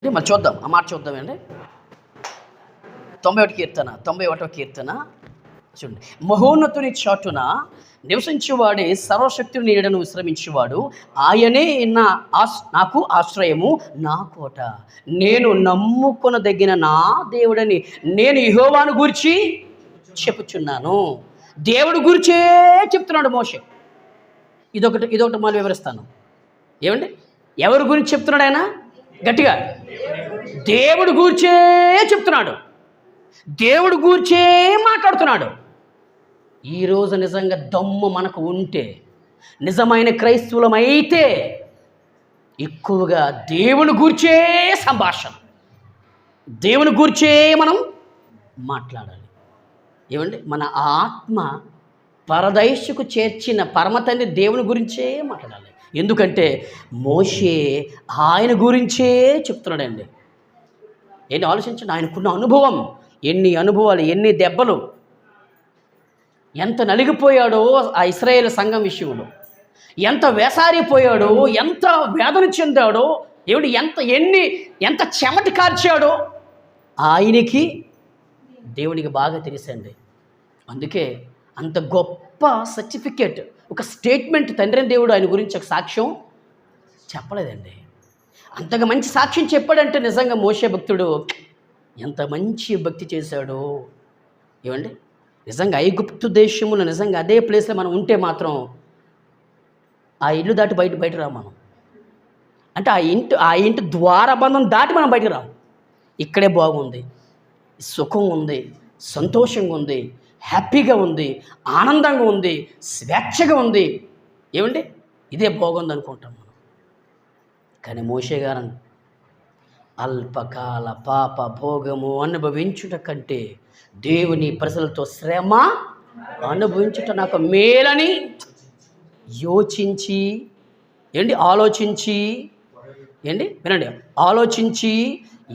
మరి చూద్దాం, ఆ మాట చూద్దామండి. 91వ కీర్తన చూడండి. మహోన్నతుని చాటున నివసించువాడే సర్వశక్తుని నీడను విశ్రమించేవాడు. ఆయనే నాకు ఆశ్రయము, నా కోట, నేను నమ్ముకొనదగిన నా దేవుడని నేను యెహోవాను గూర్చి చెప్పుచున్నాను. దేవుడు గురించే చెప్తున్నాడు మోషే. ఇదొకటి మళ్ళీ వివరిస్తాను. ఏమండి, ఎవరి గురించి చెప్తున్నాడు ఆయన? గట్టిగా దేవుడు గూర్చే చెప్తున్నాడు, దేవుడు గూర్చే మాట్లాడుతున్నాడు. ఈరోజు నిజంగా దమ్ము మనకు ఉంటే, నిజమైన క్రైస్తవులమైతే ఎక్కువగా దేవుని గూర్చే సంభాషణ, దేవుని గూర్చే మనం మాట్లాడాలి. ఏమండి, మన ఆత్మ పరదైసుకు చేర్చిన పరమతండ్రి దేవుని గురించే మాట్లాడాలి. ఎందుకంటే మోషే ఆయన గురించే చెప్తున్నాడండి. ఏంటి ఆలోచించండి, ఆయనకున్న అనుభవం, ఎన్ని అనుభవాలు, ఎన్ని దెబ్బలు, ఎంత నలిగిపోయాడో ఆ ఇశ్రాయేలు సంఘం విషయంలో, ఎంత వేసారిపోయాడో, ఎంత వేదన చెందాడో, ఏమిటి ఎంత చెమట కార్చాడో ఆయనకి దేవునికి బాగా తెలుసండి. అందుకే అంత గొప్ప సర్టిఫికేట్, ఒక స్టేట్మెంట్ తండ్రి దేవుడు ఆయన గురించి ఒక సాక్ష్యం చెప్పలేదండి. అంతగా మంచి సాక్ష్యం చెప్పాడంటే నిజంగా మోషే భక్తుడు ఎంత మంచి భక్తి చేశాడో. ఏమండి, నిజంగా ఐగుప్తు దేశంలో నిజంగా అదే ప్లేస్లో మనం ఉంటే మాత్రం ఆ ఇల్లు దాటి బయట రాము మనం. అంటే ఆ ఇంటి ద్వారబంధం దాటి మనం బయటకు రాము. ఇక్కడే బాగుంది, సుఖం ఉంది, సంతోషంగా ఉంది, హ్యాపీగా ఉంది, ఆనందంగా ఉంది, స్వేచ్ఛగా ఉంది. ఏమండి, ఇదే బాగుంది అనుకుంటాం మనం. కానీ మోషే గారు అల్పకాల పాప భోగము అనుభవించుట కంటే దేవుని ప్రజలతో శ్రమ అనుభవించుట నాకు మేలని యోచించి, ఆలోచించి, వినండి, ఆలోచించి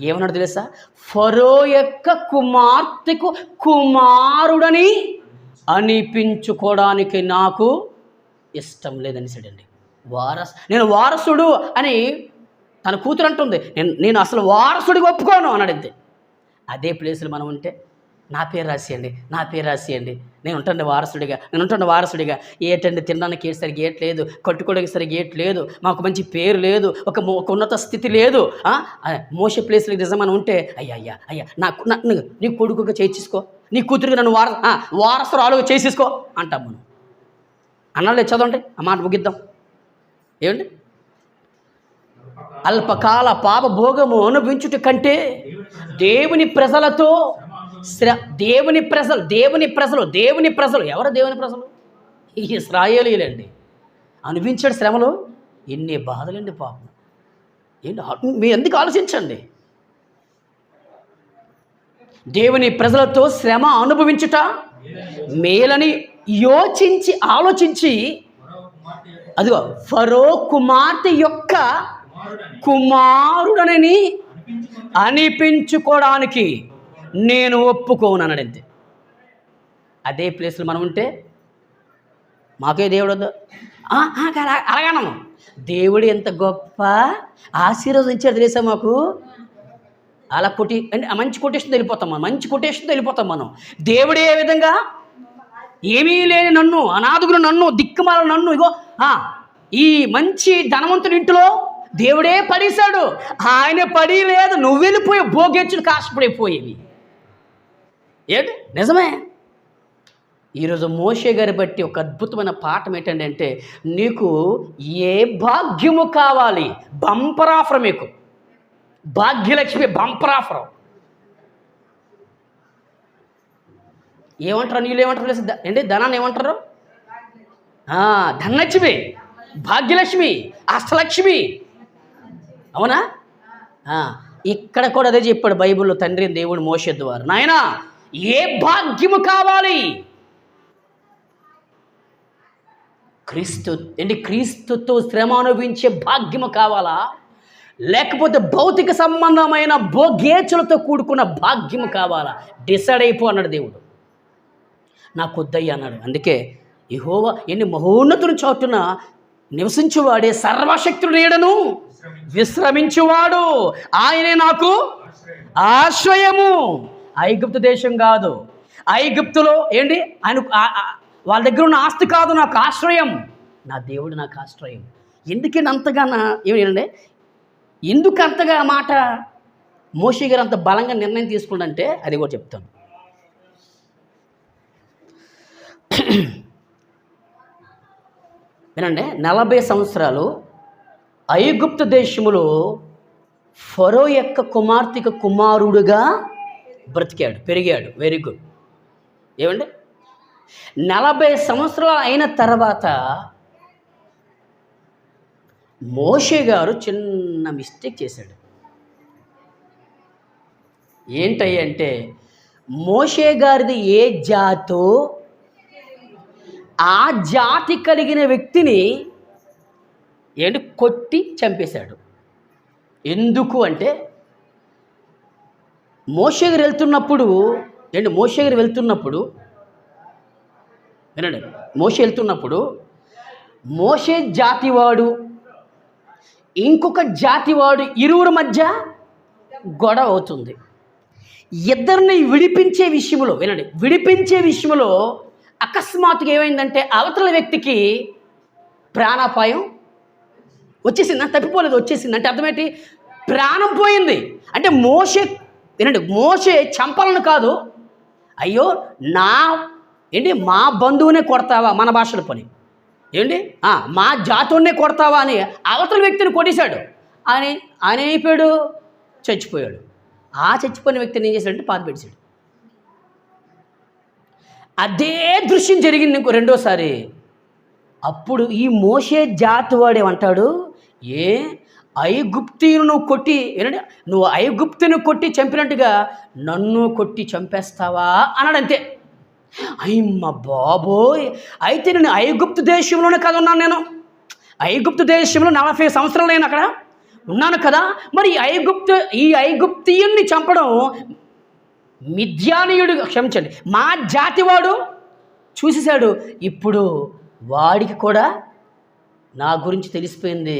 ఏమన్నాడు తెలుసా? ఫరో యొక్క కుమార్తెకు కుమారుడని అనిపించుకోవడానికి నాకు ఇష్టం లేదనిసాడండి. నేను వారసుడు అని తన కూతురు అంటుంది, నేను అసలు వారసుడిగా ఒప్పుకోను అన్నాడు. అంతే. అదే ప్లేసులో మనం ఉంటే నా పేరు రాసియండి, నేను ఉంటాను వారసుడిగా. ఏటండి, తినడానికి సరిగ్గా ఏట్ లేదు, కట్టుకోవడానికి సరిగ్గా ఏట్ లేదు, మాకు మంచి పేరు లేదు, ఒక ఉన్నత స్థితి లేదు. మోసే ప్లేస్లో నిజమని ఉంటే అయ్యా నీ కొడుకుగా చేసేసుకో, నీ కూతురుగా నన్ను వారసురాలుగా చేసేసుకో అంటాం మనం. అన్నాళ్ళే చదవండి, ఆ మాట ముగిద్దాం. ఏమండి, అల్పకాల పాప భోగము అనుభవించుట కంటే దేవుని ప్రజలతో దేవుని ప్రజలు ఎవరు? దేవుని ప్రజలు ఈ ఇశ్రాయేలీయులండి. అనుభవించాడు శ్రమలు, ఎన్ని బాధలండి పాపం. మీ ఎందుకు ఆలోచించండి. దేవుని ప్రజలతో శ్రమ అనుభవించుట మేలని ఆలోచించి అదిగో ఫరో కుమార్తె యొక్క కుమారుడనని అనిపించుకోవడానికి నేను ఒప్పుకోను అన్నాడంతే. అదే ప్లేస్లో మనం ఉంటే మాకే దేవుడు వద్దు అలాగనము. దేవుడు ఎంత గొప్ప ఆశీర్వదించాడు తెలుసా మాకు. అలా మంచి కొటేషన్తో వెళ్ళిపోతాం మనం. దేవుడే ఏ విధంగా ఏమీ లేని నన్ను, అనాథుగును నన్ను, దిక్కుమాల నన్ను, ఇగో ఈ మంచి ధనవంతుడి ఇంట్లో దేవుడే పడేశాడు. ఆయన పడి లేదు, నువ్వు వెళ్ళిపోయి భోగేచ్చులు కాష్టపడిపోయేవి. ఏంటి నిజమే. ఈరోజు మోషే గారి బట్టి ఒక అద్భుతమైన పాఠం ఏంటంటే, నీకు ఏ భాగ్యము కావాలి, బంపర్ ఆఫర్. మీకు భాగ్యలక్ష్మి బంపర్ ఆఫర్. ఏమంటారు, నీళ్ళు ఏమంటారు తెలుసు ధనాన్ని ఏమంటారు? ధనలక్ష్మి, భాగ్యలక్ష్మి, అష్టలక్ష్మి. అవునా? ఇక్కడ కూడా అదే చెప్పాడు బైబిల్లో తండ్రి దేవుడు మోషే ద్వారా. నాయనా, ఏ భాగ్యము కావాలి? క్రీస్తుతో శ్రమ అనుభవించే భాగ్యము కావాలా, లేకపోతే భౌతిక సంబంధమైన భోగేచ్ఛలతో కూడుకున్న భాగ్యము కావాలా? డిసైడ్ అయిపో అన్నాడు దేవుడు. నాకు వద్దయ్య అన్నాడు. అందుకే యెహోవా మహోన్నతుని చాటున నివసించువాడే సర్వశక్తుడు నీడను విశ్రమించువాడు, ఆయనే నాకు ఆశ్రయము. ఐగుప్తు దేశం కాదు, ఐగుప్తులో ఏంటి ఆయన వాళ్ళ దగ్గర ఉన్న ఆస్తి కాదు నాకు ఆశ్రయం, నా దేవుడు నాకు ఆశ్రయం. ఎందుకని అంతగా ఏమంటే ఎందుకు అంతగా ఆ మాట మోషే గారు అంత బలంగా నిర్ణయం తీసుకుంటే అది కూడా చెప్తాను. వినండి, 40 సంవత్సరాలు ఐగుప్తు దేశములో ఫరో యొక్క కుమార్తెకు కుమారుడుగా బ్రతికాడు, పెరిగాడు. Very good. ఏమండి 40 సంవత్సరాలు అయిన తర్వాత మోషే గారు చిన్న మిస్టేక్ చేశాడు. ఏంటంటే మోషే గారిది ఏ జాతో ఆ జాతి కలిగిన వ్యక్తిని కొట్టి చంపేశాడు. ఎందుకు అంటే మోషే గారు వెళ్తున్నప్పుడు వినండి, మోషే జాతివాడు ఇంకొక జాతివాడు ఇరువురి మధ్య గొడవ అవుతుంది. ఇద్దరిని విడిపించే విషయంలో అకస్మాత్తుగా ఏమైందంటే అవతల వ్యక్తికి ప్రాణాపాయం వచ్చేసింది, తప్పిపోలేదు, వచ్చేసింది. అంటే అర్థమేంటి? ప్రాణం పోయింది. అంటే మోషే చంపాలని కాదు, అయ్యో మా బంధువునే కొడతావా, మన భాషలో పని మా జాతున్నే కొడతావా అని అవతల వ్యక్తిని కొట్టేశాడు. ఆయన అయిపోయాడు, చచ్చిపోయాడు. ఆ చచ్చిపోయిన వ్యక్తిని ఏం చేశాడంటే పాతి పెట్టాడు. అదే దృశ్యం జరిగింది రెండోసారి. అప్పుడు ఈ మోషే జాతి వాడేమంటాడు, ఐగుప్తీయును కొట్టి నువ్వు ఐగుప్తుని కొట్టి చంపినట్టుగా నన్ను కొట్టి చంపేస్తావా అన్నాడు. అంతే. అయ్యమ్మ బాబోయ్, అయితే నేను ఐగుప్తు దేశంలోనే కదా ఉన్నాను. నేను ఐగుప్తు దేశంలో 40 సంవత్సరాలు నేను అక్కడ ఉన్నాను కదా. మరి ఈ ఐగుప్తీయుని చంపడం మిద్యానీయుడు, క్షమించండి, మా జాతివాడు చూసేశాడు. ఇప్పుడు వాడికి కూడా నా గురించి తెలిసిపోయింది.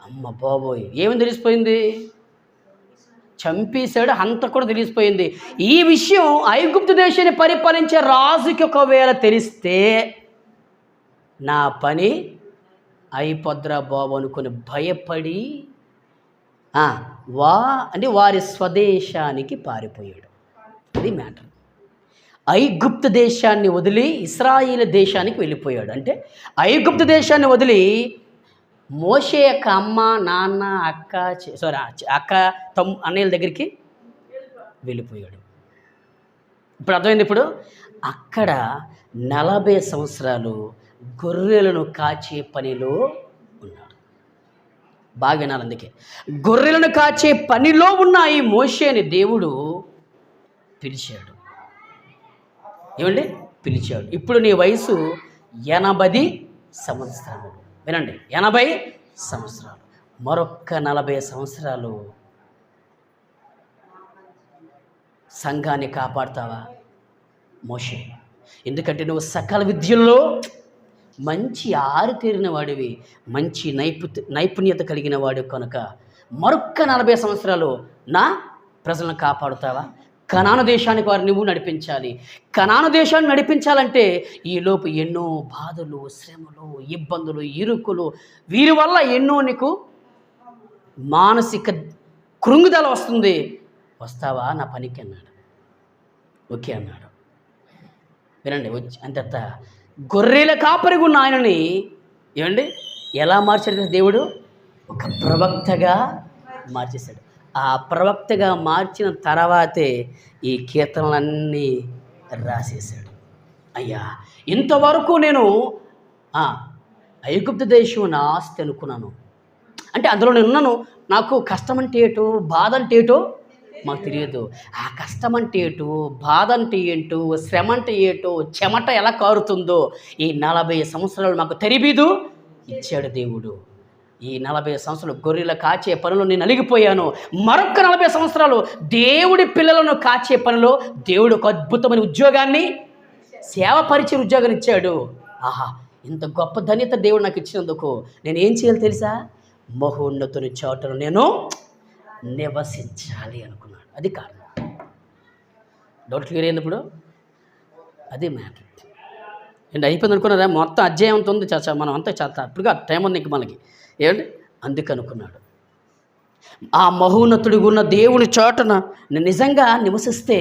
అమ్మ బాబోయ్, ఏమని తెలిసిపోయింది? చంపేశాడు, అంత కూడా తెలిసిపోయింది. ఈ విషయం ఐగుప్తు దేశాన్ని పరిపాలించే రాజుకి ఒకవేళ తెలిస్తే నా పని అయిపోద్రా బాబు అనుకుని భయపడి వారి స్వదేశానికి పారిపోయాడు. అది మ్యాటర్. ఐగుప్తు దేశాన్ని వదిలి ఇశ్రాయేలు దేశానికి వెళ్ళిపోయాడు. అంటే ఐగుప్తు దేశాన్ని వదిలి మోషే యొక్క అమ్మ, నాన్న, అక్క, అన్నయ్యల దగ్గరికి వెళ్ళిపోయాడు. ఇప్పుడు అర్థమైంది. ఇప్పుడు అక్కడ 40 సంవత్సరాలు గొర్రెలను కాచే పనిలో ఉన్నాడు. బాగా వినాలి. అందుకే గొర్రెలను కాచే పనిలో ఉన్న ఈ మోషేని దేవుడు పిలిచాడు. పిలిచాడు. ఇప్పుడు నీ వయసు 80 సంవత్సరాలు. వినండి, 80 సంవత్సరాలు. మరొక్క 40 సంవత్సరాలు సంఘాన్ని కాపాడుతావా మోషే? ఎందుకంటే నువ్వు సకల విద్యల్లో మంచి ఆరితేరిన వాడివి, మంచి నైపుణ్యత కలిగిన వాడు కనుక మరొక్క 40 సంవత్సరాలు నా ప్రజలను కాపాడుతావా? కనాను దేశానికి వారు నువ్వు నడిపించాలి. కనాను దేశాన్ని నడిపించాలంటే ఈలోపు ఎన్నో బాధలు, శ్రమలు, ఇబ్బందులు, ఇరుకులు, వీరి వల్ల ఎన్నో నీకు మానసిక కృంగుదల వస్తుంది. వస్తావా నా పనికి అన్నాడు. ఓకే అన్నాడు. వినండి, అంత గొర్రెల కాపరిగా ఉన్న ఆయనని ఎలా మార్చాడు దేవుడు? ఒక ప్రవక్తగా మార్చేశాడు. ఆ ప్రవక్తగా మార్చిన తర్వాతే ఈ కీర్తనలన్నీ రాసేశాడు. అయ్యా, ఇంతవరకు నేను ఐగుప్తు దేశం నా ఆస్తి అనుకున్నాను. అంటే అందులో నేను ఉన్నాను. నాకు కష్టం అంటే ఏటో, బాధ అంటే ఏటో మాకు తెలియదు. ఆ కష్టం అంటే ఏటో, బాధ అంటే ఏంటో, శ్రమ అంటే ఏటో, చెమట ఎలా కారుతుందో ఈ 40 సంవత్సరాలు మాకు తెరిబీదు ఇచ్చాడు దేవుడు. ఈ 40 సంవత్సరాలు గొర్రెల కాచే పనిలో నేను నలిగిపోయాను. మరొక 40 సంవత్సరాలు దేవుడి పిల్లలను కాచే పనిలో దేవుడు ఒక అద్భుతమైన ఉద్యోగాన్ని, సేవ పరిచయ ఉద్యోగాన్ని ఇచ్చాడు. ఆహా, ఇంత గొప్ప ధన్యత దేవుడు నాకు ఇచ్చినందుకు నేను ఏం చేయాలి తెలుసా? మహోన్నతుని చాటును నేను నివసించాలి అనుకున్నాడు. అది కారణం. డౌట్ క్లియర్ అయింది ఇప్పుడు? అది మ్యాటర్. ఏంటి అయిపోయింది అనుకున్నారా? మొత్తం అధ్యాయం అంత ఉంది చాచా, మనం అంతా చేస్తా ఇప్పుడుగా టైం ఉంది ఇంక మనకి. ఏమండి అందుకనుకున్నాడు ఆ మహోన్నతుడిగా ఉన్న దేవుని చాటున నేను నిజంగా నివసిస్తే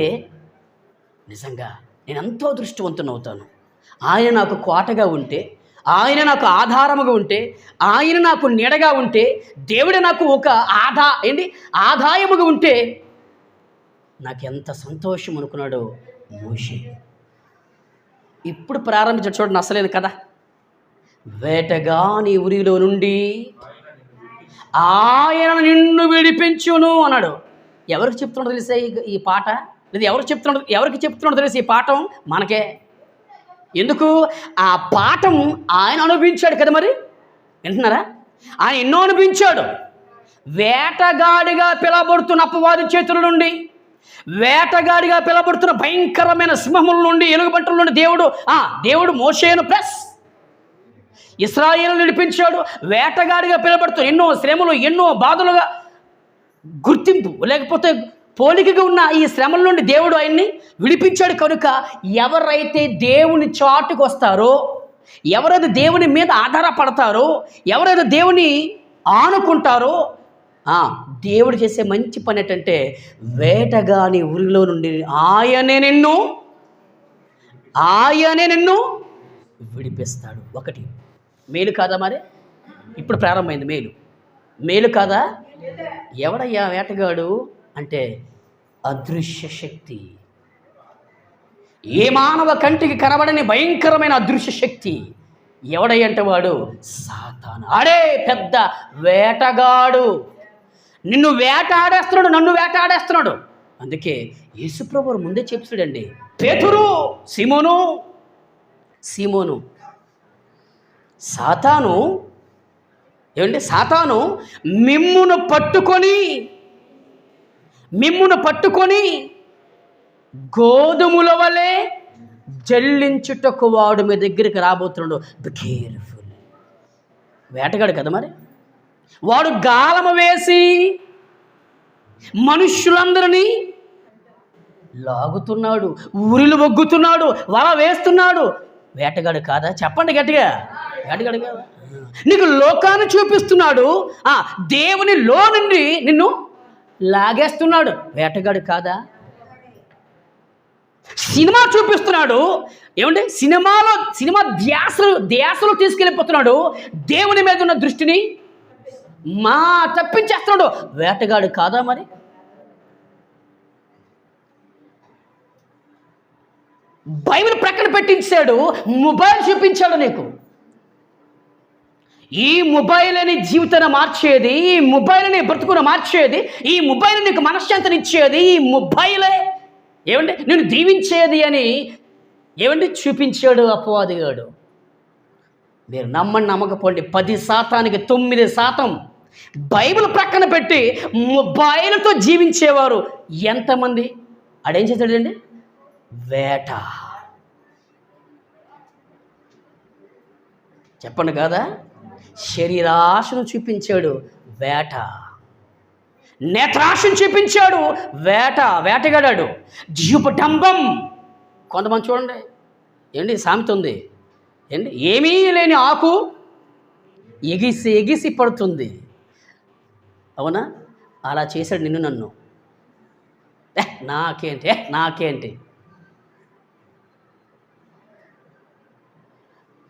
నిజంగా నేను ఎంతో దృష్టివంతునవుతాను. ఆయన నాకు కోటగా ఉంటే, ఆయన నాకు ఆధారముగా ఉంటే, ఆయన నాకు నీడగా ఉంటే, దేవుడే నాకు ఒక ఆదాయముగా ఉంటే నాకెంత సంతోషం అనుకున్నాడు మోషే. ఇప్పుడు ప్రారంభించాడు చూడండి అసలేను కదా. వేటగాని ఉరిలో నుండి ఆయన నిన్ను విడిపించును అన్నాడు. ఎవరికి చెప్తున్నాడో తెలిసే ఈ పాట? లేదా ఎవరికి చెప్తున్నాడో తెలిసి ఈ పాఠం? మనకే. ఎందుకు? ఆ పాఠం ఆయన అనుభవించాడు కదా. మరి వింటున్నారా? ఆయన ఎన్నో అనుభవించాడు. వేటగాడిగా పిలబడుతున్న అపవాది చేతుల నుండి, వేటగాడిగా పిలబడుతున్న భయంకరమైన సింహముల నుండి, ఎలుగుబంటుల నుండి దేవుడు మోషేను ప్లస్ ఇశ్రాయేలును నడిపించాడు. వేటగాడిగా పిలబడుతూ ఎన్నో శ్రమలు, ఎన్నో బాధలుగా గుర్తింపు లేకపోతే పోలికగా ఉన్న ఈ శ్రమల నుండి దేవుడు ఆయన్ని విడిపించాడు. కనుక ఎవరైతే దేవుని చాటుకు వస్తారో, ఎవరైతే దేవుని మీద ఆధారపడతారో, ఎవరైతే దేవుని ఆనుకుంటారో, దేవుడు చేసే మంచి పని ఏంటంటే వేటగాని ఉరిలో నుండి ఆయనే నిన్ను విడిపిస్తాడు. ఒకటి మేలు కాదా? మరి ఇప్పుడు ప్రారంభమైంది మేలు కాదా? ఎవడయ్యా వేటగాడు అంటే అదృశ్య శక్తి. ఏ మానవ కంటికి కనబడని భయంకరమైన అదృశ్య శక్తి. ఎవడయ్యంటే వాడు సాతాను. ఆడే పెద్ద వేటగాడు. నిన్ను వేటాడేస్తున్నాడు, నన్ను వేటాడేస్తున్నాడు. అందుకే యేసుప్రభువు ముందే చెప్తాడండి, పేతురు, సీమోను సాతాను మిమ్మును పట్టుకొని గోధుమల వలె జల్లించుటకు వాడు మీ దగ్గరికి రాబోతున్నాడు. Be careful. వేటగాడు కదా. మరి వాడు గాలము వేసి మనుష్యులందరినీ లాగుతున్నాడు, ఊరిలు బొగ్గుతున్నాడు, వల వేస్తున్నాడు. వేటగాడు కాదా? చెప్పండి గట్టిగా. వేటగాడు కాదా? నీకు లోకాన్ని చూపిస్తున్నాడు, దేవుని లో నుండి నిన్ను లాగేస్తున్నాడు. వేటగాడు కాదా? సినిమా చూపిస్తున్నాడు. ఏమంటే సినిమా ధ్యాసలో తీసుకెళ్ళిపోతున్నాడు. దేవుని మీద ఉన్న దృష్టిని తప్పించేస్తున్నాడు. వేటగాడు కాదా? మరి బైబిల్ ప్రక్కన పెట్టించాడు, మొబైల్ చూపించాడు నీకు. ఈ మొబైల్ అని జీవితాన్ని మార్చేది, ఈ మొబైల్ అని బ్రతుకును మార్చేది, ఈ మొబైల్ నీకు మనశ్శాంతినిచ్చేది, ఈ మొబైలే నేను దీవించేది అని చూపించాడు అపవాదిగాడు. మీరు నమ్మకపోండి, 10%కి 9% బైబిల్ ప్రక్కన పెట్టి మొబైల్తో జీవించేవారు ఎంతమంది? ఆడేం చేశాడండి? వేట. చెప్పండి కదా. శరీరాశను చూపించాడు వేట, నేత్రాశను చూపించాడు వేటగాడాడు. జీవపటంబం. కొంతమంది చూడండి సామెత ఉంది ఏమీ లేని ఆకు ఎగిసి పడుతుంది. అవునా? అలా చేశాడు నిన్ను నన్ను. నాకేంటి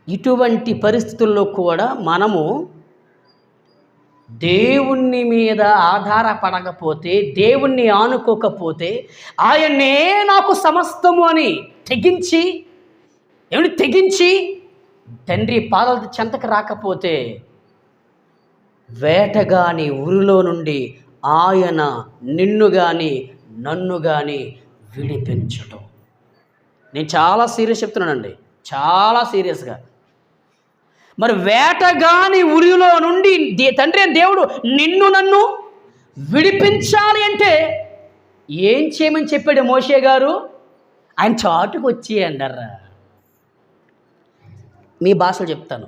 ఇటువంటి పరిస్థితుల్లో కూడా మనము దేవుని మీద ఆధారపడకపోతే, దేవుణ్ణి ఆనుకోకపోతే, ఆయనే నాకు సమస్తము అని తెగించి తండ్రి పాదాల చెంతకు రాకపోతే వేటగాని ఊరిలో నుండి ఆయన నిన్ను కానీ నన్ను కానీ విడిపించటం. నేను చాలా సీరియస్ చెప్తున్నానండి, చాలా సీరియస్గా. మరి వేటగాని ఉరిలో నుండి తండ్రి దేవుడు నిన్ను నన్ను విడిపించాలి అంటే ఏం చేయమని చెప్పాడు మోషే గారు? ఆయన చాటుకు వచ్చి అన్నారా. మీ భాషలో చెప్తాను,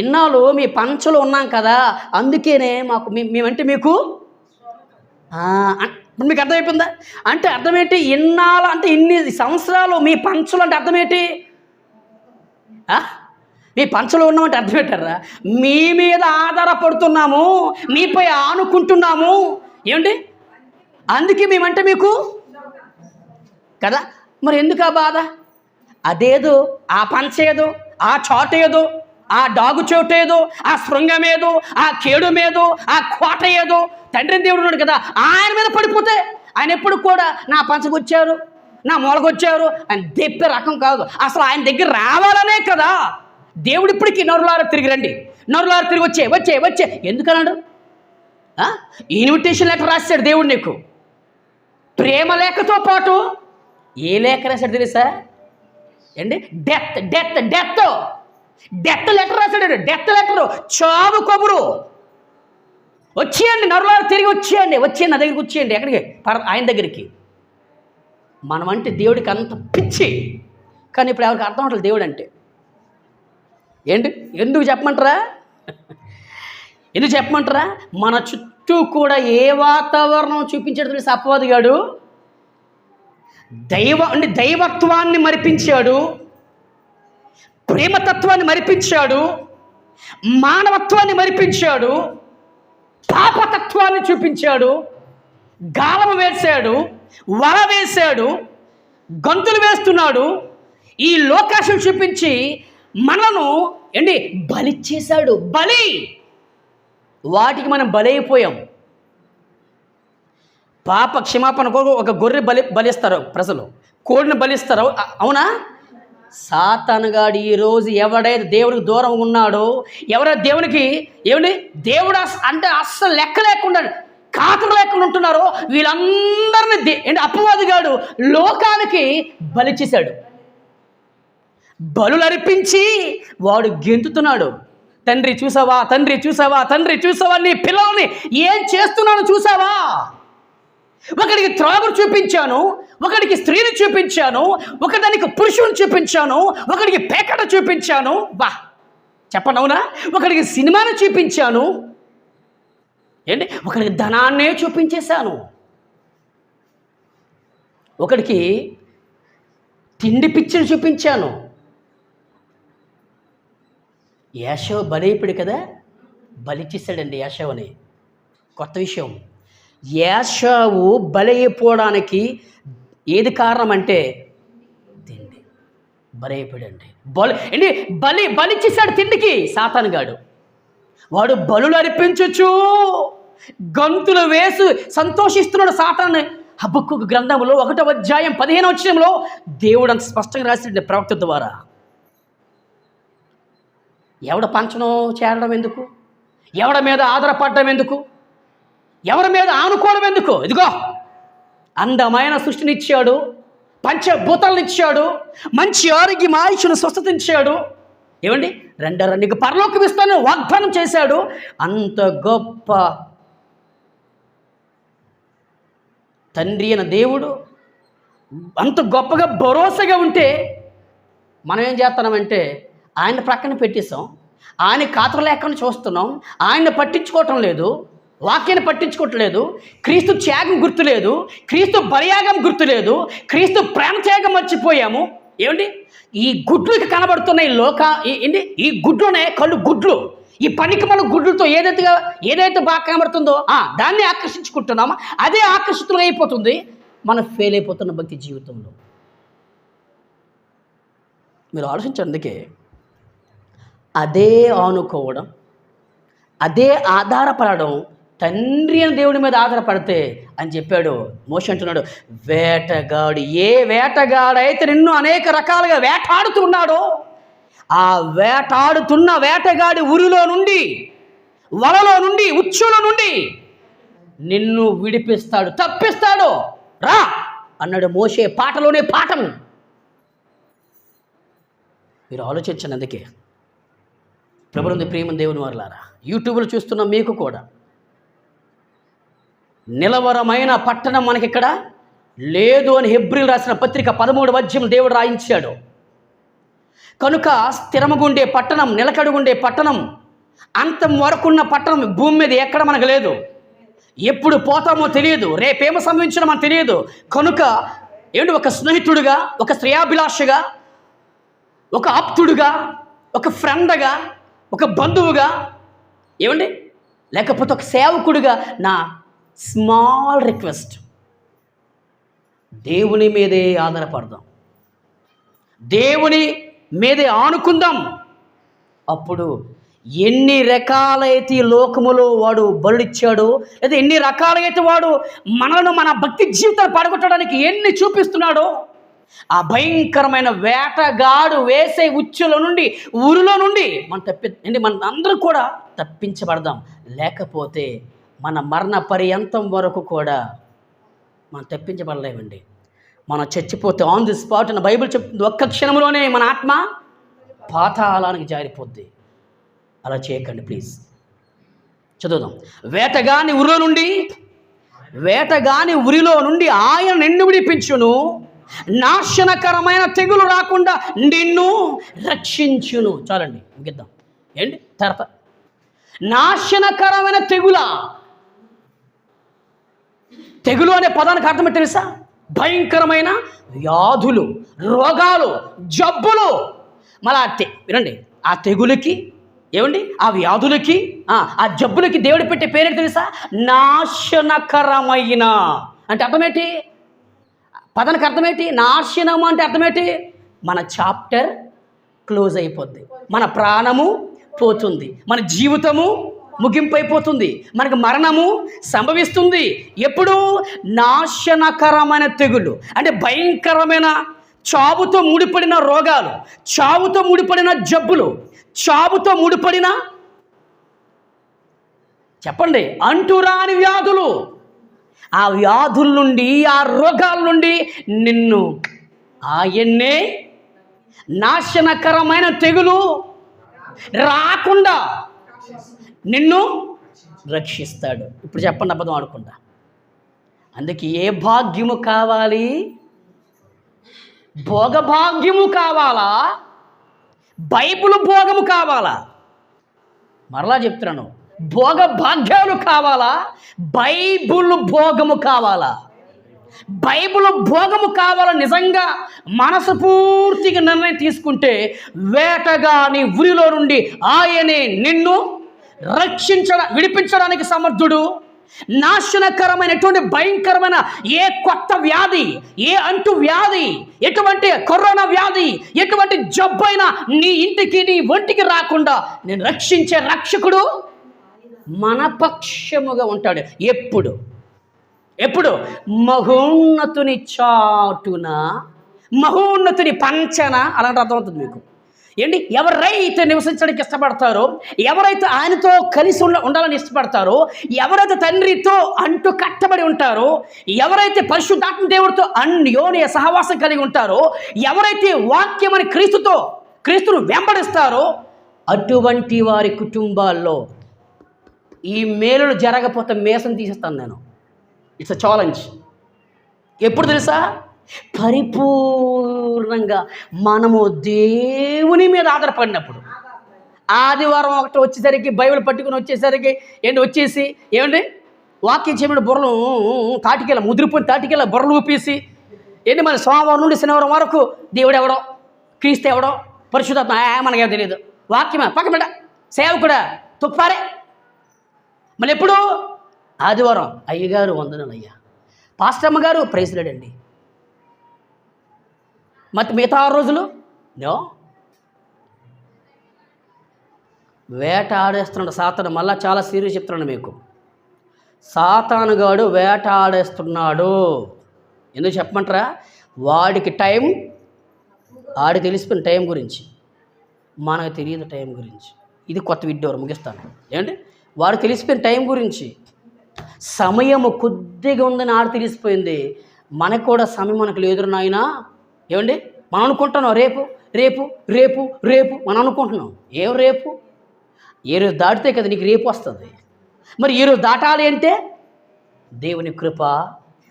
ఇన్నాళ్ళు మీ పంచలో ఉన్నాం కదా, అందుకేనే మాకు మేమంటే మీకు మీకు అర్థమైపోయిందా? అంటే అర్థమేంటి? ఇన్నాళ్ళు అంటే ఇన్ని సంవత్సరాలు మీ పంచలు అంటే అర్థమేంటి? మీ పంచలో ఉన్నామంటే అర్థమేంటారా? మీ మీద ఆధారపడుతున్నాము, మీపై ఆనుకుంటున్నాము. ఏమండి? అందుకే మేమంటే మీకు కదా. మరి ఎందుకు ఆ బాధ? అదేదో, ఆ పంచేదో, ఆ చోటేదో, ఆ డాగు చోటేదో, ఆ శృంగం ఏదో, ఆ కేడు మీదో, ఆ కోట ఏదో, తండ్రి దేవుడు ఉన్నాడు కదా, ఆయన మీద పడిపోతే ఆయన ఎప్పుడు కూడా నా పంచకొచ్చారు, నా మూలకొచ్చారు అని దెప్పే రకం కాదు. అసలు ఆయన దగ్గర రావాలనే కదా దేవుడు ఇప్పటికీ నరులారా తిరిగి రండి, నరులారా తిరిగి వచ్చే వచ్చే వచ్చే ఎందుకన్నాడు? ఇన్విటేషన్ లెటర్ రాశాడు దేవుడు నీకు. ప్రేమ లేఖతో పాటు ఏ లేఖ రాశాడు తెలుసా ఏంటి? Death death death death letter రాశాడు. డెత్ లెటరు, చావు కబురు. వచ్చేయండి నరులారా తిరిగి వచ్చేయండి, వచ్చేయండి నా దగ్గరికి వచ్చేయండి. ఎక్కడికి? ఆయన దగ్గరికి. మనమంటే దేవుడికి అంత పిచ్చి, కానీ ఇప్పుడు ఎవరికి అర్థం అవట్లేదు దేవుడు అంటే ఏంటి. ఎందుకు చెప్పమంటారా? ఎందుకు చెప్పమంటారా? మన చుట్టూ కూడా ఏ వాతావరణం చూపించాడు తెలుసు అపవాదిగాడు? దైవత్వాన్ని మరిపించాడు, ప్రేమతత్వాన్ని మరిపించాడు, మానవత్వాన్ని మరిపించాడు, పాపతత్వాన్ని చూపించాడు, గాలం వేశాడు, వల వేశాడు, గంతులు వేస్తున్నాడు. ఈ లోకాశం చూపించి మనను బలి చేశాడు. బలి, వాటికి మనం బలైపోయాం. పాప క్షమాపణ కొరకు ఒక గొర్రె బలిస్తారు ప్రజలు, కోడిని బలిస్తారు. అవునా? సాతానుగాడు ఈరోజు ఎవడైతే దేవుడికి దూరం ఉన్నాడో, ఎవరైతే దేవునికి దేవుడు అంటే అస్సలు లెక్క లేకుండా ఖాతరు లేకుండా ఉంటున్నారో వీళ్ళందరినీ అపవాదిగాడు లోకానికి బలి చేశాడు. బలులు అర్పించి వాడు గెంతుతున్నాడు. తండ్రి చూసావా, తండ్రి చూసావా, తండ్రి చూసావా, నీ పిల్లల్ని ఏం చేస్తున్నాను చూసావా? ఒకడికి త్రాగుడు చూపించాను, ఒకడికి స్త్రీని చూపించాను, ఒకదానికి పురుషుని చూపించాను, ఒకడికి పేకట చూపించాను. చెప్పండి అవునా? ఒకడికి సినిమాను చూపించాను, ఒకడికి ధనాన్నే చూపించేశాను, ఒకడికి తిండి పిచ్చిని చూపించాను. యాషో బలైపోయాడు కదా, బలిచ్చేసాడండి యాషోని. కొత్త విషయం, యాషావు బలైపోవడానికి ఏది కారణం అంటే తిండి. బలైపోయాడండి. బలిచ్చేసాడు తిండికి సాతానుగాడు. వాడు బలులు అర్పించచ్చు, గంతులు వేసి సంతోషిస్తున్నాడు సాతాను. హబక్కూకు గ్రంథంలో 1వ అధ్యాయం 15వ వచనంలో దేవుడు అంత స్పష్టంగా రాశాడు ప్రవక్త ద్వారా. ఎవడ పంచనం చేరడం ఎందుకు? ఎవడ మీద ఆధారపడడం ఎందుకు? ఎవరి మీద ఆనుకోవడం ఎందుకు? ఇదిగో అందమైన సృష్టినిచ్చాడు, పంచభూతాలను ఇచ్చాడు, మంచి ఆరోగ్యం ఆయుష్ను స్వస్థతించాడు. రెండర నీకు పరలోకం ఇస్తానని వాగ్దానం చేశాడు. అంత గొప్ప తండ్రి అయిన దేవుడు అంత గొప్పగా భరోసాగా ఉంటే మనం ఏం చేస్తున్నామంటే ఆయన ప్రక్కన పెట్టేసాం, ఆయన ఖాతరు లేకుండా చూస్తున్నాం, ఆయన్ని పట్టించుకోవటం లేదు, వాక్యాన్ని పట్టించుకోవటం లేదు, క్రీస్తు త్యాగం గుర్తులేదు, క్రీస్తు బలియాగం గుర్తులేదు, క్రీస్తు ప్రేమ త్యాగం మర్చిపోయాము. ఈ గుడ్లుకి కనబడుతున్న ఈ ఈ గుడ్లునే కళ్ళు గుడ్లు, ఈ పనికిమాల గుడ్లతో ఏదైతే బాగా కనబడుతుందో దాన్ని ఆకర్షించుకుంటున్నామో అదే ఆకర్షితులు అయిపోతుంది. మనం ఫెయిల్ అయిపోతున్న భక్తి జీవితంలో. మీరు ఆలోచించండి. అందుకే అదే ఆనుకోవడం, అదే ఆధారపడడం, తండ్రి అని దేవుడి మీద ఆధారపడితే అని చెప్పాడు. మోషే అంటున్నాడు, వేటగాడు ఏ వేటగాడైతే నిన్ను అనేక రకాలుగా వేటాడుతున్నాడో ఆ వేటాడుతున్న వేటగాడి ఉరిలో నుండి, వలలో నుండి, ఉచ్చులో నుండి నిన్ను విడిపిస్తాడు, తప్పిస్తాడు, రా అన్నాడు మోషే. పాటలోనే పాఠం. మీరు ఆలోచించండి. అందుకే ప్రభువుని ప్రేమ దేవుని వారలారా, యూట్యూబ్లో చూస్తున్న మీకు కూడా నిలవరమైన పట్టణం మనకిక్కడ లేదు అని హెబ్రీలు రాసిన పత్రిక 13వ అధ్యాయం దేవుడు రాయించాడు. కనుక స్థిరముగుండే పట్టణం, నిలకడగుండే పట్టణం, అంతం వరకున్న పట్టణం భూమి మీద ఎక్కడ మనకు లేదు. ఎప్పుడు పోతామో తెలియదు, రేపేమో సంభవించినా మనకు తెలియదు. కనుక ఒక స్నేహితుడుగా, ఒక శ్రేయాభిలాషగా, ఒక ఆప్తుడుగా, ఒక ఫ్రెండ్గా, ఒక బంధువుగా, లేకపోతే ఒక సేవకుడిగా నా స్మాల్ రిక్వెస్ట్, దేవుని మీదే ఆధారపడదాం, దేవుని మీదే ఆనుకుందాం. అప్పుడు ఎన్ని రకాలైతే లోకములో వాడు బలుడిచ్చాడో, లేదా ఎన్ని రకాలైతే వాడు మనలను, మన భక్తి జీవితాన్ని పడగొట్టడానికి ఎన్ని చూపిస్తున్నాడో, ఆ భయంకరమైన వేటగాడు వేసే ఉచ్చుల నుండి, ఊరిలో నుండి మన అందరూ కూడా తప్పించబడదాం. లేకపోతే మన మరణ పర్యంతం వరకు కూడా మనం తప్పించబడలేమండి. మనం చచ్చిపోతే ఆన్ ది స్పాట్ అని బైబిల్ చెప్తుంది, ఒక్క క్షణంలోనే మన ఆత్మ పాతాళానికి జారిపోద్ది. అలా చేయకండి ప్లీజ్. చదువుదాం. వేటగాని ఉరిలో నుండి ఆయన నిన్ను విడిపించును, నాశనకరమైన తెగులు రాకుండా నిన్ను రక్షించును. చాలండి, ముగిద్దాం. తర్వాత నాశనకరమైన తెగులు అనే పదానికి అర్థం తెలుసా? భయంకరమైన వ్యాధులు, రోగాలు, జబ్బులు. మళ్ళీ వినండి, ఆ తెగులకి ఆ వ్యాధులకి, ఆ జబ్బులకి దేవుడు పెట్టే పేరేంటి తెలుసా? నాశనకరమైన. అంటే అర్థమేంటి? పదానికి అర్థమేంటి? నాశనము అంటే అర్థమేంటి? మన చాప్టర్ క్లోజ్ అయిపోద్ది, మన ప్రాణము పోతుంది, మన జీవితము ముగింపు అయిపోతుంది, మనకు మరణము సంభవిస్తుంది. ఎప్పుడు? నాశనకరమైన తెగులు అంటే భయంకరమైన చావుతో ముడిపడిన రోగాలు, చావుతో ముడిపడిన జబ్బులు, చావుతో ముడిపడిన చెప్పండి అంటురాని వ్యాధులు. ఆ వ్యాధుల నుండి, ఆ రోగాల నుండి నిన్ను ఆయన్నే నాశనకరమైన తెగులు రాకుండా నిన్ను రక్షిస్తాడు. ఇప్పుడు చెప్పండి, అబద్ధం ఆడకుండా. అందుకే ఏ భాగ్యము కావాలి? భోగభాగ్యము కావాలా? బైబిల్ భోగము కావాలా? మరలా చెప్తున్నాను, భోగభాగ్యాలు కావాలా? బైబిల్ భోగము కావాలా? బైబిల్ భోగము కావాలని నిజంగా మనసు పూర్తిగా నిర్ణయం తీసుకుంటే, వేటగాని ఉరిలో నుండి ఆయనే నిన్ను విడిపించడానికి సమర్థుడు. నాశనకరమైనటువంటి భయంకరమైన ఏ కొత్త వ్యాధి, ఏ అంటు వ్యాధి, ఎటువంటి కరోనా వ్యాధి, ఎటువంటి జబ్బైనా నీ ఇంటికి, నీ ఒంటికి రాకుండా నేను రక్షించే రక్షకుడు మన పక్షముగా ఉంటాడు. ఎప్పుడు మహోన్నతుని చాటున, మహోన్నతుని పంచన. అలాంటి అర్థమవుతుంది మీకు. ఎవరైతే నివసించడానికి ఇష్టపడతారో, ఎవరైతే ఆయనతో కలిసి ఉండాలని ఇష్టపడతారో, ఎవరైతే తండ్రితో అంటూ కట్టబడి ఉంటారో, ఎవరైతే పరిశుద్ధాత్మ దేవుడితో అన్యోన్య సహవాసం కలిగి ఉంటారో, ఎవరైతే వాక్యమని క్రీస్తును వెంబడిస్తారో, అటువంటి వారి కుటుంబాల్లో ఈ మేలులు జరగకపోతే మేసం తీసేస్తాను నేను. It's a challenge. ఎప్పుడు తెలుసా? పరిపూర్ణంగా మనము దేవుని మీద ఆధారపడినప్పుడు. ఆదివారం ఒకటి వచ్చేసరికి, బైబిల్ పట్టుకుని వచ్చేసరికి వచ్చేసి వాక్యం చేయమని బుర్రలు తాటికెళ్ళ ముదిరిపోయిన తాటికెళ్ళ బుర్రలు ఊపేసి మన సోమవారం నుండి శనివారం వరకు దేవుడు ఎవడో, క్రీస్తు ఎవడో, పరిశుద్ధాత్మ మనకేం తెలియదు, వాక్యమే పక్క బిడ్డ, సేవకుడా తుప్పారే. మళ్ళీ ఎప్పుడు? ఆదివారం అయ్యగారు వందనయ్యా, పాస్టమ్మ గారు ప్రైజ్లాడండి. మరి మిగతా 6 రోజులు వేట ఆడేస్తున్నాడు సాతాను. మళ్ళా చాలా సీరియస్ చెప్తున్నాను మీకు. సాతానుగాడు వేట ఆడేస్తున్నాడు. ఎందుకు చెప్పమంటారా? వాడికి టైం, ఆడికి తెలిసిపోయిన టైం గురించి, మనకు తెలియదు టైం గురించి. ఇది కొత్త విడ్డోరు, ముగిస్తాను. వాడికి తెలిసిపోయిన టైం గురించి, సమయము కొద్దిగా ఉందని ఆడు తెలిసిపోయింది. మనకు కూడా సమయం మనకు లేదు నాయనా. మనం అనుకుంటున్నాం రేపు రేపు రేపు రేపు మనం అనుకుంటున్నాం. ఏం రేపు? ఏ రోజు దాటితే కదా నీకు రేపు వస్తుంది. మరి ఈ రోజు దాటాలి అంటే దేవుని కృప,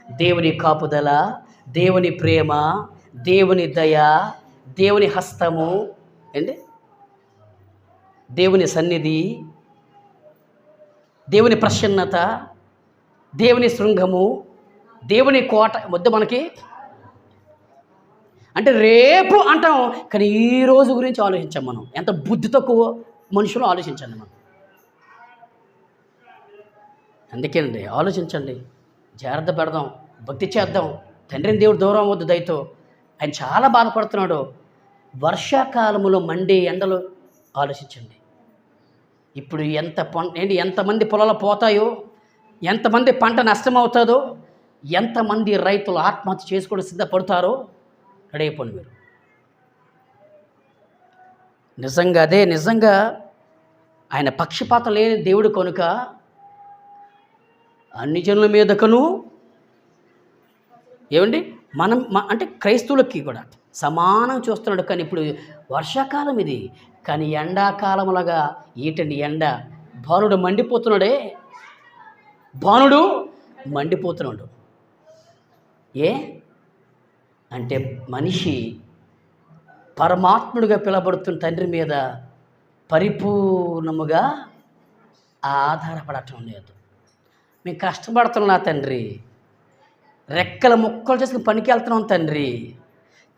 దేవుని కాపుదల, దేవుని ప్రేమ, దేవుని దయ, దేవుని హస్తము ఏంటి? దేవుని సన్నిధి, దేవుని ప్రసన్నత, దేవుని శృంగము, దేవుని కోట వద్దు మనకి. అంటే రేపు అంటాం, కానీ ఈ రోజు గురించి ఆలోచించాం మనం. ఎంత బుద్ధి తక్కువ మనుషులు ఆలోచించండి మనం. అందుకేనండి, ఆలోచించండి, జాగ్రత్త పెడదాం, భక్తి చేద్దాం. తండ్రిని దేవుడు దూరం అవ్వద్దు దయతో. ఆయన చాలా బాధపడుతున్నాడు. వర్షాకాలంలో మండే ఎండలు ఆలోచించండి. ఇప్పుడు ఎంతమంది పొలాలు పోతాయో, ఎంతమంది పంట నష్టమవుతుందో, ఎంతమంది రైతులు ఆత్మహత్య చేసుకోవడం సిద్ధపడతారో రెడీ అయిపోండి మీరు. నిజంగా ఆయన పక్షపాతం లేని దేవుడు కనుక అన్ని జనుల మీదకను ఏమండి మనం అంటే క్రైస్తవులకి కూడా సమానం చూస్తున్నాడు. కానీ ఇప్పుడు వర్షాకాలం ఇది, కానీ ఎండాకాలంలాగా ఏంటండి ఎండ, భానుడు మండిపోతున్నాడు. ఏ అంటే మనిషి పరమాత్ముడిగా పిలబడుతున్న తండ్రి మీద పరిపూర్ణముగా ఆధారపడటం లేదు. మేము కష్టపడుతున్నా తండ్రి, రెక్కల ముక్కలు చేసుకుని పనికి వెళ్తున్నాం తండ్రి,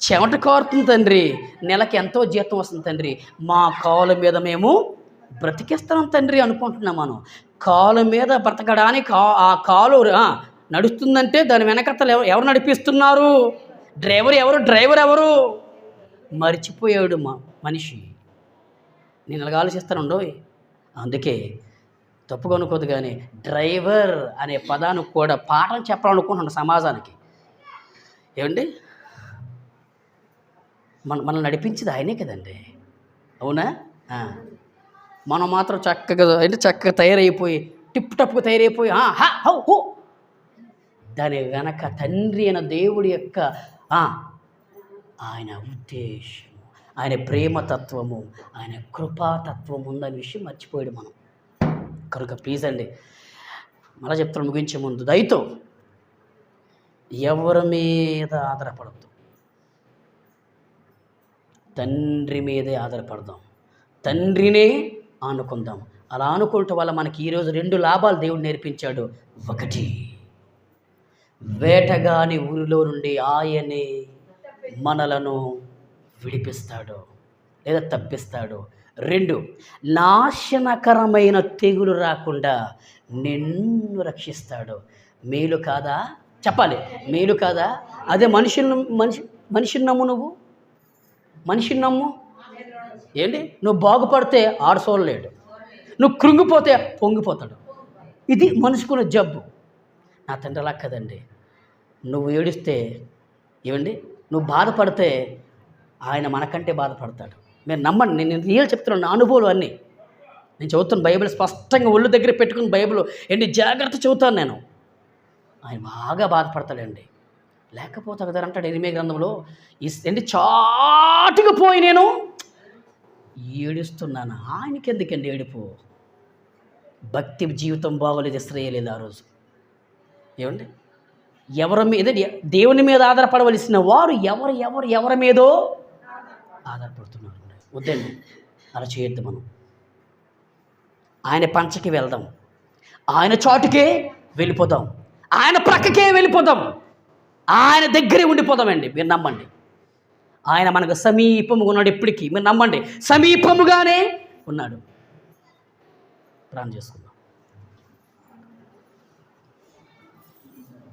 చెమట కారుతుంది తండ్రి, నెలకి ఎంతో జీతం వస్తుంది తండ్రి, మా కాళ్ళ మీద మేము బ్రతికేస్తున్నాం తండ్రి అనుకుంటున్నాం మనం. కాలు మీద బ్రతకడానికి ఆ కాలు నడుస్తుందంటే దాని వెనకతలు ఎవరు నడిపిస్తున్నారు? డ్రైవర్ ఎవరు? మర్చిపోయాడు మనిషి. నేను అలాగ ఆలోచిస్తానుండో. అందుకే తప్పుగా అనుకోదు, కానీ డ్రైవర్ అనే పదానికి కూడా పాఠం చెప్పాలనుకుంటున్నాను సమాజానికి. ఏమండి, మనల్ని నడిపించేది ఆయనే కదండి, అవునా? మనం మాత్రం చక్కగా తయారైపోయి టిప్ టప్గా తయారైపోయి హో దాని వెనక తండ్రి అయిన దేవుడి యొక్క ఆయన ఉద్దేశము, ఆయన ప్రేమతత్వము, ఆయన కృపాతత్వం ఉందనే విషయం మర్చిపోయాడు మనం. కనుక ప్లీజ్ అండి, మళ్ళీ చెప్తాను ముగించే ముందు, దయతో ఎవరి మీద ఆధారపడద్దు, తండ్రి మీదే ఆధారపడదాం, తండ్రినే ఆనుకుందాం. అలా ఆనుకోవటం వల్ల మనకి ఈరోజు 2 లాభాలు దేవుడు నేర్పించాడు. 1, వేటగాని ఊరిలో నుండి ఆయనే మనలను విడిపిస్తాడు లేదా తప్పిస్తాడు. 2, నాశనకరమైన తెగులు రాకుండా నిన్ను రక్షిస్తాడు. మేలు కాదా? చెప్పాలి, మేలు కాదా? అదే మనిషిని నమ్ము, నువ్వు మనిషిని నమ్ము. ఏంటి, నువ్వు బాగుపడితే ఆడు చూడలేడు, నువ్వు కృంగిపోతే పొంగిపోతాడు. ఇది మనిషికున్న జబ్బు. నా తండ్రి అలా కదండి. నువ్వు ఏడిస్తే ఏమండి, నువ్వు బాధపడితే ఆయన మనకంటే బాధపడతాడు. మీరు నమ్మండి, నేను రియల్ చెప్తున్నాను, నా అనుభవాలు అన్నీ నేను చదువుతాను. బైబిల్ స్పష్టంగా ఒళ్ళు దగ్గర పెట్టుకుని బైబిల్ జాగ్రత్త చదువుతాను నేను. ఆయన బాగా బాధపడతాడండి. లేకపోతే కదా అంటాడు ఇర్మీయా గ్రంథంలో, చాటుగా పోయి నేను ఏడుస్తున్నాను. ఆయనకి ఎందుకండి ఏడుపు? భక్తి జీవితం బాగోలేదు, ఇశ్రాయేలీయులు ఆ రోజు. ఏమండి, ఎవరి మీద, దేవుని మీద ఆధారపడవలసిన వారు ఎవరి మీదో ఆధారపడుతున్నారు. వద్దండి, అలా చేయొద్దు. మనం ఆయన పంచకి వెళ్దాం, ఆయన చాటుకే వెళ్ళిపోదాం, ఆయన ప్రక్కకే వెళ్ళిపోదాం, ఆయన దగ్గరే ఉండిపోదామండి. మీరు నమ్మండి, ఆయన మనకు సమీపముగా ఉన్నాడు. ఇప్పటికీ మీరు నమ్మండి, సమీపముగానే ఉన్నాడు. ప్రార్థన చేసుకుందాం.